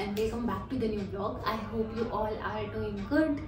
and welcome back to the new vlog. I hope you all are doing good.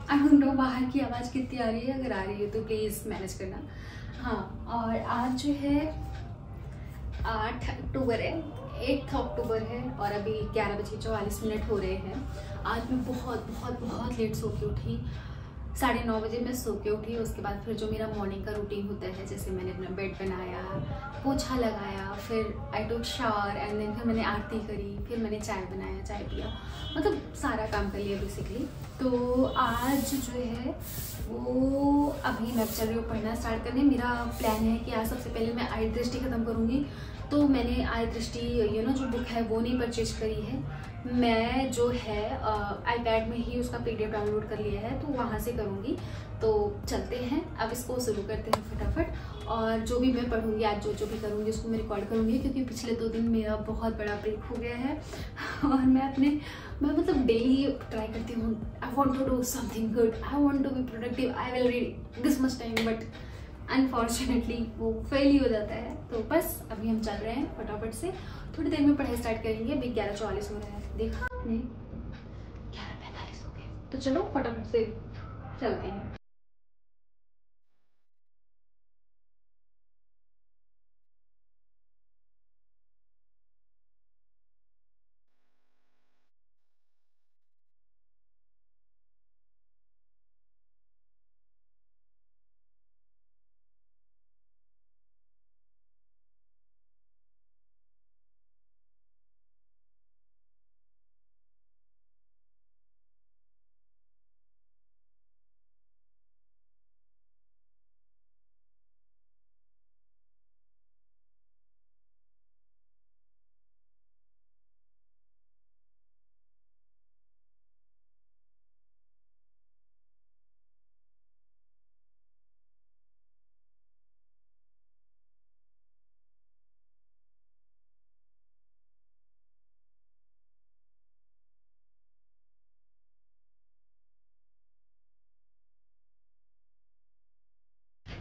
I don't know बाहर की आवाज़ कितनी आ रही है, अगर आ रही है तो प्लीज़ मैनेज करना। हाँ, और आज जो है 8 अक्टूबर है, 8 अक्टूबर है और अभी 11:44 हो रहे हैं। आज मैं बहुत लेट सो के उठी। 9:30 बजे मैं सो के उठी। उसके बाद फिर जो मेरा मॉर्निंग का रूटीन होता है, जैसे मैंने अपना बेड बनाया, पोछा लगाया, फिर आई टुक शावर एंड देन फिर मैंने आरती करी, फिर मैंने चाय बनाया, चाय पिया, मतलब सारा काम कर लिया बेसिकली। तो आज जो है वो अभी मैं चल रही हूँ पढ़ना स्टार्ट करने। मेरा प्लान है कि आज सबसे पहले मैं आई दृष्टि ख़त्म करूँगी। तो मैंने आई दृष्टि जो बुक है वो नहीं परचेज करी है। मैं जो है आईपैड में ही उसका पीडीएफ डाउनलोड कर लिया है, तो वहाँ से करूँगी। तो चलते हैं, अब इसको शुरू करते हैं फटाफट। और जो भी मैं पढ़ूँगी आज, जो भी करूँगी उसको मैं रिकॉर्ड करूँगी, क्योंकि पिछले 2 दिन मेरा बहुत बड़ा ब्रेक हो गया है। और मैं मतलब डेली ट्राई करती हूँ, I want to do something good, I want to be productive, I will read this much time, but unfortunately वो फेल ही हो जाता है। तो बस अभी हम चल रहे हैं फटाफट से, थोड़ी देर में पढ़ाई स्टार्ट करेंगे। अभी 11:44 हो रहा है, देखा आपने 11:45 हो गए। तो चलो फटाफट से चलते हैं।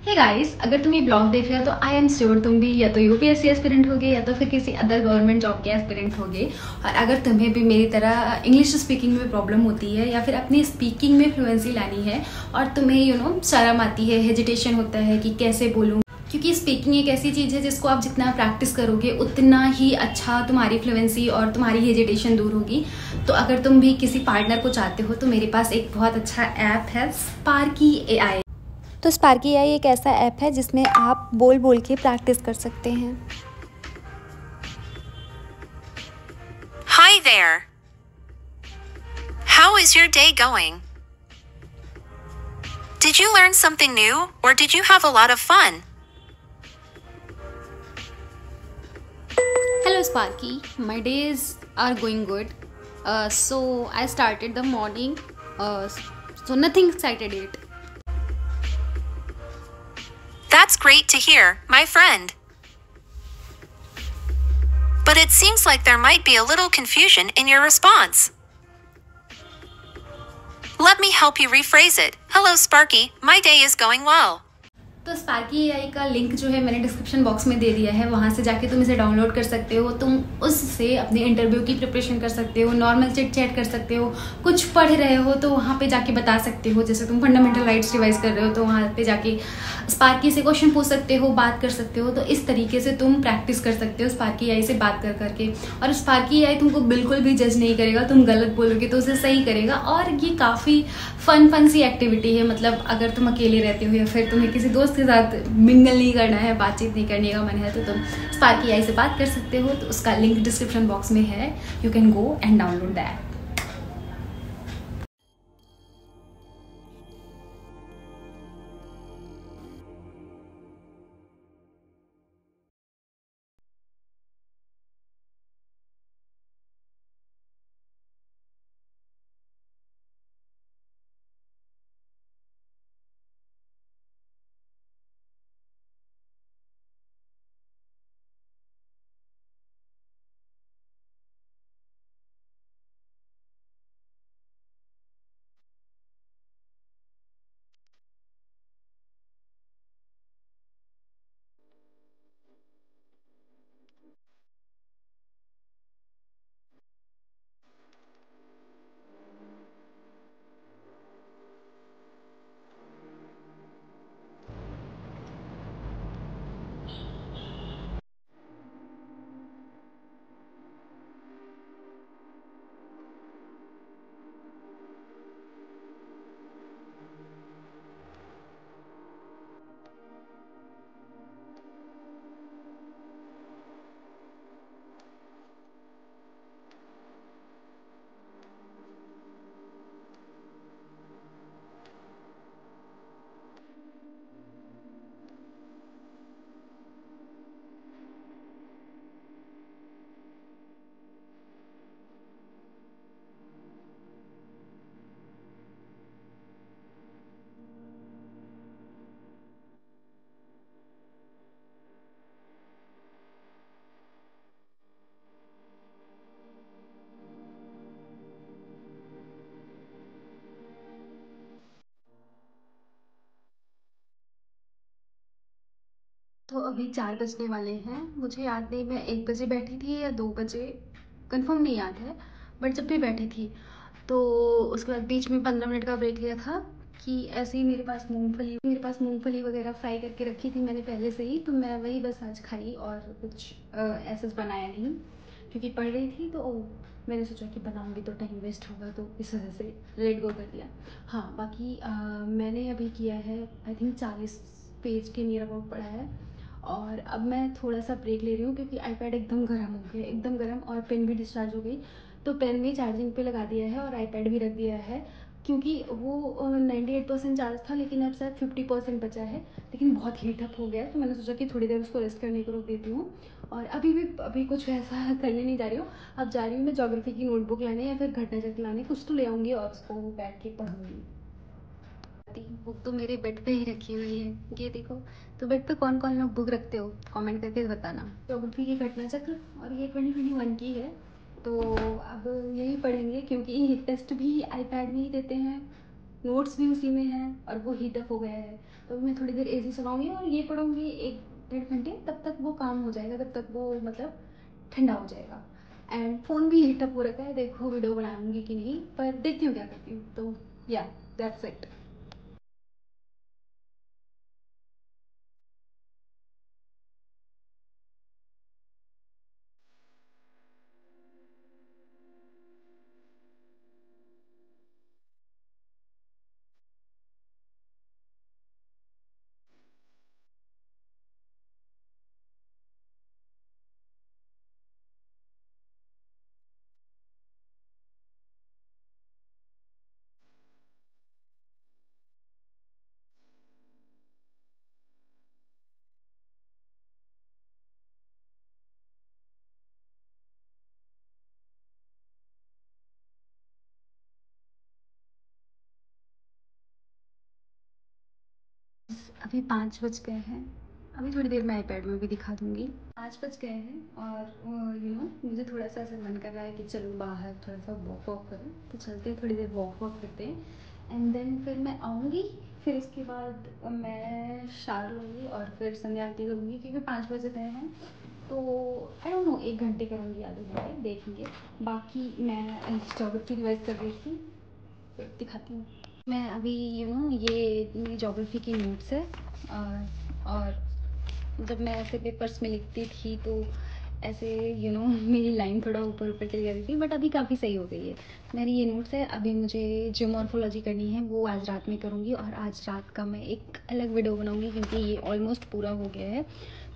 हे गाइस, अगर तुम ये ब्लॉग देख रहे हो तो आई एम श्योर तुम भी या तो यूपीएससी एस्पिरेंट होगे या तो फिर किसी अदर गवर्नमेंट जॉब के एस्पिरेंट होगे। और अगर तुम्हें भी मेरी तरह इंग्लिश स्पीकिंग में प्रॉब्लम होती है या फिर अपनी स्पीकिंग में फ्लुएंसी लानी है और तुम्हें शर्म आती है, हेजिटेशन होता है कि कैसे बोलूँ, क्योंकि स्पीकिंग एक ऐसी चीज़ है जिसको आप जितना प्रैक्टिस करोगे उतना ही अच्छा तुम्हारी फ्लुएंसी और तुम्हारी हेजिटेशन दूर होगी। तो अगर तुम भी किसी पार्टनर को चाहते हो तो मेरे पास एक बहुत अच्छा ऐप है, स्पार्की एआई। तो स्पार्की एआई एक ऐसा ऐप है जिसमें आप बोल बोल के प्रैक्टिस कर सकते हैं। Hi there. How is your day going? Did you learn something new or did you have a lot of fun? Hello Sparky, my days are going good. So I started the morning, so nothing excited yet. That's great to hear, my friend. But it seems like there might be a little confusion in your response. Let me help you rephrase it. Hello, Sparky. My day is going well. तो Sparky AI का link जो है मैंने description box में दे दिया है, वहाँ से जाके तुम इसे डाउनलोड कर सकते हो। तुम उससे अपने इंटरव्यू की प्रिपरेशन कर सकते हो, नॉर्मल चिट चैट कर सकते हो, कुछ पढ़ रहे हो तो वहाँ पे जाके बता सकते हो। जैसे तुम फंडामेंटल राइट्स रिवाइज कर रहे हो तो वहाँ पे जाके स्पार्की से क्वेश्चन पूछ सकते हो, बात कर सकते हो। तो इस तरीके से तुम प्रैक्टिस कर सकते हो स्पार्की एआई से बात कर करके। और स्पार्की एआई तुमको बिल्कुल भी जज नहीं करेगा, तुम गलत बोलोगे तो उसे सही करेगा। और ये काफ़ी फन सी एक्टिविटी है, मतलब अगर तुम अकेले रहते हो या फिर तुम्हें किसी दोस्त के साथ मिंगल नहीं करना है, बातचीत नहीं करने का मन है, तो तुम स्पार्की एआई से बात कर सकते हो। तो उसका लिंक डिस्क्रिप्शन बॉक्स में है, you can go and download that. अभी 4 बजने वाले हैं। मुझे याद नहीं मैं 1 बजे बैठी थी या 2 बजे, कंफर्म नहीं याद है, बट जब भी बैठी थी तो उसके बाद बीच में 15 मिनट का ब्रेक लिया था कि ऐसे ही मेरे पास मूंगफली वगैरह फ्राई करके रखी थी मैंने पहले से ही, तो मैं वही बस आज खाई और कुछ ऐसा बनाया नहीं क्योंकि पढ़ रही थी, तो मैंने सोचा कि बनाऊंगी तो टाइम वेस्ट होगा, तो इस वजह से लेट गो कर दिया। हाँ बाकी मैंने अभी किया है आई थिंक 40 पेज के नियर अबाउट पढ़ा है, और अब मैं थोड़ा सा ब्रेक ले रही हूँ क्योंकि आईपैड एकदम गर्म हो गया, एकदम गर्म, और पेन भी डिस्चार्ज हो गई, तो पेन भी चार्जिंग पे लगा दिया है और आईपैड भी रख दिया है क्योंकि वो 98% चार्ज था, लेकिन अब शायद 50% बचा है, लेकिन बहुत हीट अप हो गया, तो मैंने सोचा कि थोड़ी देर उसको रेस्ट करने को रोक देती हूँ। और अभी कुछ वैसा करने नहीं जा रही हूँ, अब जा रही हूँ मैं ज्योग्राफी की नोटबुक लाने या फिर घटना चक्र लाने, कुछ तो ले आऊँगी और उसको बैठ के पढ़ूँगी। बुक तो मेरे बेड पे ही रखी हुई है, ये देखो। तो बेड पे कौन कौन लोग बुक रखते हो कमेंट करके बताना। ज्योग्राफी की घटना चक्र और ये 2021 की है, तो अब यही पढ़ेंगे क्योंकि टेस्ट भी आईपैड में ही देते हैं, नोट्स भी उसी में हैं और वो हीटअप हो गया है, तो मैं थोड़ी देर एसी चलाऊँगी और ये पढ़ूँगी 1-1.5 घंटे, तब तक वो काम हो जाएगा, तब तक वो मतलब ठंडा हो जाएगा। एंड फ़ोन भी हीटअप हो रखा है, देखो वीडियो बनाऊँगी कि नहीं, पर देखती हूँ क्या करती हूँ, तो या दैट्स इट। अभी 5 बज गए हैं, अभी थोड़ी देर में आईपैड में भी दिखा दूँगी। 5 बज गए हैं और मुझे थोड़ा सा ऐसा मन कर रहा है कि चलो बाहर थोड़ा सा वॉक वॉक करूँ, तो चलते हैं थोड़ी देर वॉक वॉक करते हैं एंड देन फिर मैं आऊँगी, फिर उसके बाद मैं शावर लूँगी और फिर संध्या आरती करूँगी क्योंकि 5 बज गए हैं, तो आई डोंट नो 1 घंटे करूँगी, आधे घंटे देखेंगे। बाकी मैं ज्योग्राफी रिवाइज कर रही थी, फिर दिखाती हूँ। मैं अभी ये मेरी ज्योग्राफी की नोट्स है, और जब मैं ऐसे पेपर्स में लिखती थी तो ऐसे मेरी लाइन थोड़ा ऊपर ऊपर चली जाती थी, बट अभी काफ़ी सही हो गई है। मेरी ये नोट्स है, अभी मुझे जो मॉर्फोलॉजी करनी है वो आज रात में करूँगी और आज रात का मैं एक अलग वीडियो बनाऊँगी क्योंकि ये ऑलमोस्ट पूरा हो गया है,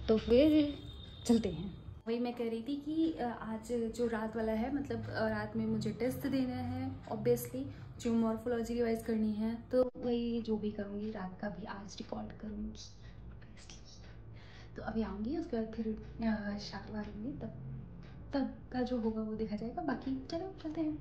तो फिर चलते हैं। वही मैं कह रही थी कि आज जो रात वाला है, मतलब रात में मुझे टेस्ट देना है ऑब्वियसली, जो मॉर्फोलॉजी रिवाइज करनी है, तो वही जो भी करूँगी रात का भी आज रिकॉर्ड करूँगी obviously। तो अभी आऊँगी, उसके बाद फिर शावर लूँगी, तब तब का जो होगा वो देखा जाएगा। बाकी चलो चलते हैं।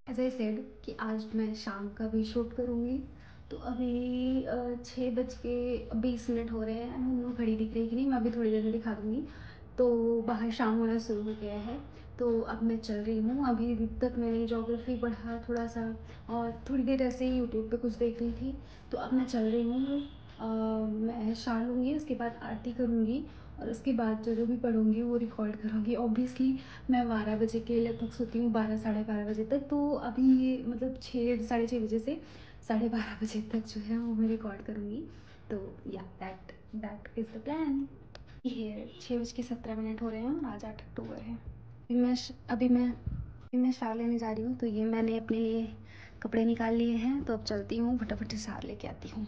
एज आई सेड कि आज मैं शाम का भी शूट करूँगी, तो अभी 6 बज के 20 मिनट हो रहे हैं, मैं घड़ी दिख रही कि नहीं, मैं अभी थोड़ी देर में दिखा दूँगी। तो बाहर शाम होना शुरू हो गया है। तो अब मैं चल रही हूँ। अभी तक मैंने ज्योग्राफी पढ़ा थोड़ा सा, और थोड़ी देर ऐसे ही यूट्यूब पे कुछ देख रही थी। तो अब मैं चल रही हूँ। मैं शार लूँगी, उसके बाद आरती करूँगी, और उसके बाद जो जो भी पढ़ूँगी वो रिकॉर्ड करूँगी। ऑब्वियसली मैं 12 बजे के लगभग सोती हूँ, 12 साढ़े 12 बजे तक। तो अभी ये मतलब 6 साढ़े 6 बजे से 12:30 बजे तक जो है वो मैं रिकॉर्ड करूँगी। तो या दैट इज़ द प्लान। ये 6:17 हो रहे हैं और आज 8 अक्टूबर है। अभी मैं सार लेने जा रही हूँ। तो ये मैंने अपने लिए कपड़े निकाल लिए हैं, तो अब चलती हूँ, फटाफट से सार लेके आती हूँ।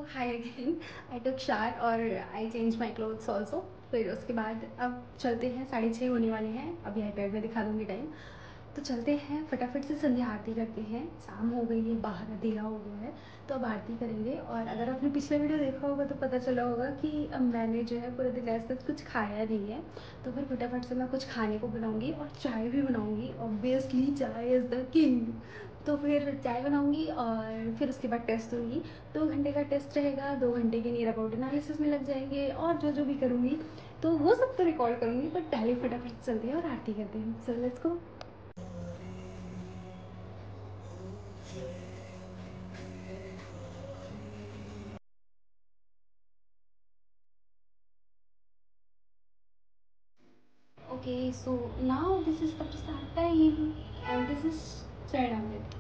हाय अगेन। आई टुक शावर और I change my clothes also. फिर उसके बाद अब चलते हैं, 6:30 होने वाले हैं। अभी आईपैड में दिखा दूँगी टाइम। तो चलते हैं, फटाफट से संध्या आरती करते हैं। शाम हो गई है, बाहर अंधेरा हो गया है, तो अब आरती करेंगे। और अगर आपने पिछला वीडियो देखा होगा तो पता चला होगा कि अब मैंने जो है पूरे दिन ऐसा कुछ खाया नहीं है। तो फिर फटाफट से मैं कुछ खाने को बनाऊँगी और चाय भी बनाऊँगी। ऑब्वियसली चाय इज़ द किंग। तो फिर चाय बनाऊँगी और फिर उसके बाद टेस्ट दूँगी। 2 घंटे का टेस्ट रहेगा, 2 घंटे के नियर अबाउट एनालिसिस में लग जाएंगे, और जो जो भी करूँगी तो वो सब तो रिकॉर्ड करूँगी। बट पहले फटाफट चलते हैं और आरती करते हैं। So let's go. Okay, so now this is the start time, and this is Saranamrit.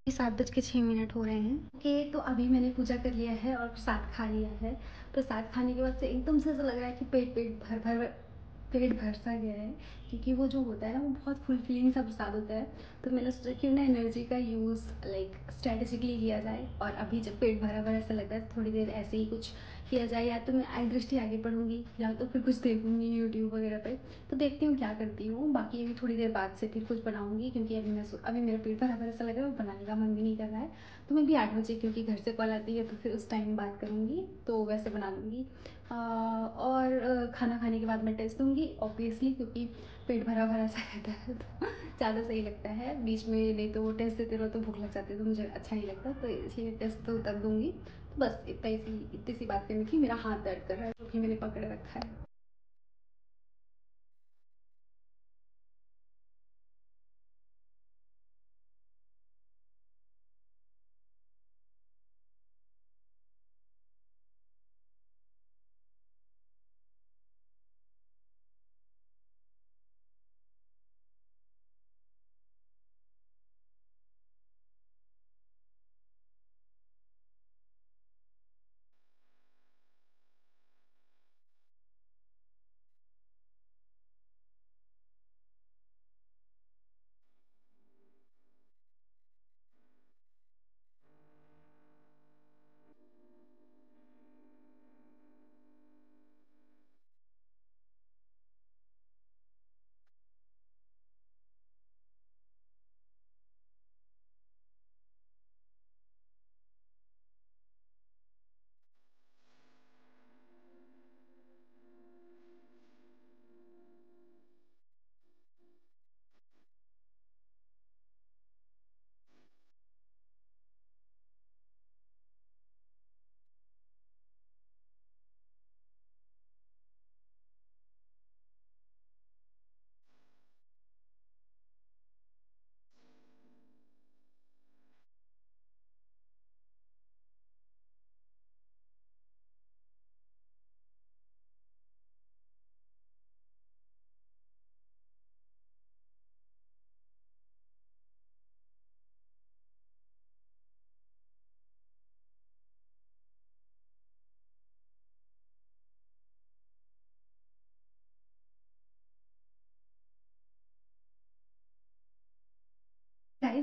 ये 7:06 हो रहे हैं। ओके, तो अभी मैंने पूजा कर लिया है और प्रसाद खा लिया है। प्रसाद खाने के बाद से एकदम से ऐसा लग रहा है कि पेट भर सा गया है, क्योंकि वो जो होता है ना वो बहुत फुलफिलिंग सा प्रसाद होता है। तो मैंने सोचा क्यों ना एनर्जी का यूज़ लाइक स्ट्रेटेजिकली किया जाए। और अभी जब पेट भरा भरा ऐसा लग रहा है, तो थोड़ी देर ऐसे ही कुछ किया जाए। या तो मैं आई दृष्टि आगे पढ़ूंगी, या तो फिर कुछ देखूंगी यूट्यूब वगैरह पे। तो देखती हूँ क्या करती हूँ। बाकी अभी थोड़ी देर बाद से फिर कुछ बनाऊंगी, क्योंकि अभी मेरा पेट भरा भरा सा लग रहा है और बनाने का मन भी नहीं कर रहा है। तो मैं भी 8 बजे, क्योंकि घर से कॉल आती है, तो फिर उस टाइम बात करूँगी, तो वैसे बना लूँगी। और खाना खाने के बाद मैं टेस्ट दूँगी ऑब्वियसली, क्योंकि पेट भरा भरा सा रहता है तो ज़्यादा सही लगता है। बीच में नहीं तो वो टेस्ट देते रहो तो भूख लग जाती है, तो मुझे अच्छा नहीं लगता। तो इसलिए टेस्ट तो तब दूँगी। तो बस इतनी सी बात करनी थी। मेरा हाथ दर्द कर रहा है, क्योंकि मैंने पकड़ रखा है।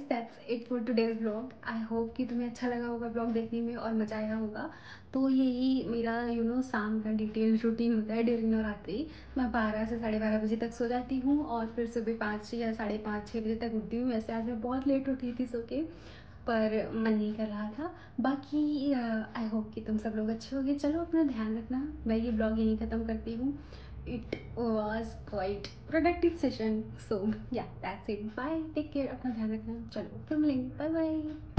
That's it for today's blog. I hope कि तुम्हें अच्छा लगा होगा ब्लॉग देखने में और मज़ा आया होगा। तो यही मेरा शाम का डिटेल रूटीन होता है ड्यूरिंग नवरात्रि। मैं 12 से 12:30 बजे तक सो जाती हूँ और फिर सुबह 5 या 5:30-6 बजे तक उठती हूँ। वैसे आज मैं बहुत लेट उठी थी सो के, पर मन नहीं कर रहा था। बाकी आई होप कि तुम सब लोग अच्छे होगे। चलो अपना ध्यान रखना। मैं ये ब्लॉग यहीं ख़त्म करती हूँ। It was quite productive session, so yeah that's it. Bye, take care, अपना ध्यान रखना। चलो फिर मिलेंगे, बाय बाय।